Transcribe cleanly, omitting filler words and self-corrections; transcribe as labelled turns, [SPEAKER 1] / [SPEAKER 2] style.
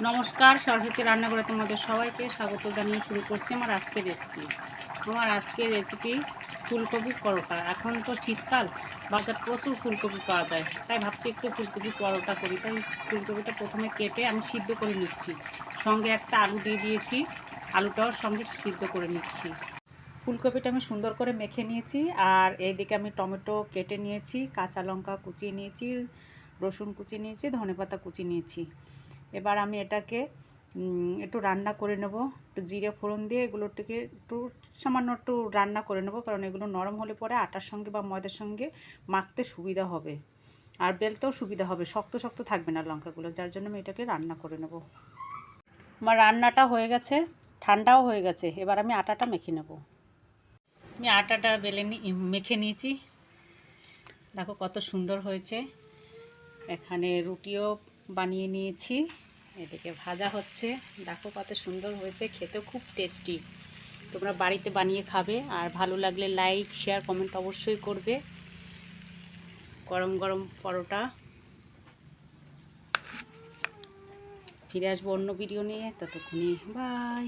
[SPEAKER 1] নমস্কার, সরস্বতী রান্নাঘরে তোমাদের সবাইকে স্বাগত জানিয়ে শুরু করছি আমার আজকের রেসিপি ফুলকপি পরোটা। এখন তো শীতকাল, বাজার প্রচুর ফুলকপি পাওয়া যায়, তাই ভাবছি একটু ফুলকপি পরোটা করি। তাই ফুলকপিটা প্রথমে কেটে আমি সিদ্ধ করে নিচ্ছি, সঙ্গে একটা আলু দিয়ে দিয়েছি, আলুটাও সঙ্গে সিদ্ধ করে নিচ্ছি। ফুলকপিটা আমি সুন্দর করে মেখে নিয়েছি, আর এইদিকে আমি টমেটো কেটে নিয়েছি, কাঁচা লঙ্কা কুচিয়ে নিয়েছি, রসুন কুচিয়ে নিয়েছি, ধনেপাতা কুচিয়ে নিয়েছি। এবার আমি এটাকে একটু রান্না করে নেব, একটু জিরে ফোড়ন দিয়ে এগুলোটিকে একটু সামান্য একটু রান্না করে নেব, কারণ এগুলো নরম হলে পরে আটার সঙ্গে বা ময়দার সঙ্গে মাখতে সুবিধা হবে, আর বেলতেও সুবিধা হবে, শক্ত শক্ত থাকবে না লঙ্কাগুলো, যার জন্য আমি এটাকে রান্না করে নেব। আমার রান্নাটা হয়ে গেছে, ঠান্ডাও হয়ে গেছে। এবার আমি আটাটা মেখে নেব। আমি আটাটা মেখে নিয়েছি, দেখো কত সুন্দর হয়েছে। এখানে রুটিও বানিয়ে নিয়েছি, এদিকে ভাজা হচ্ছে, দেখো কত সুন্দর হয়েছে, খেতেও খুব টেস্টি। তোমরা বাড়িতে বানিয়ে খাবে, আর ভালো লাগলে লাইক শেয়ার কমেন্ট অবশ্যই করবে। গরম গরম পরোটা। ফিরে আসবো অন্য ভিডিও নিয়ে, ততক্ষণে বাই।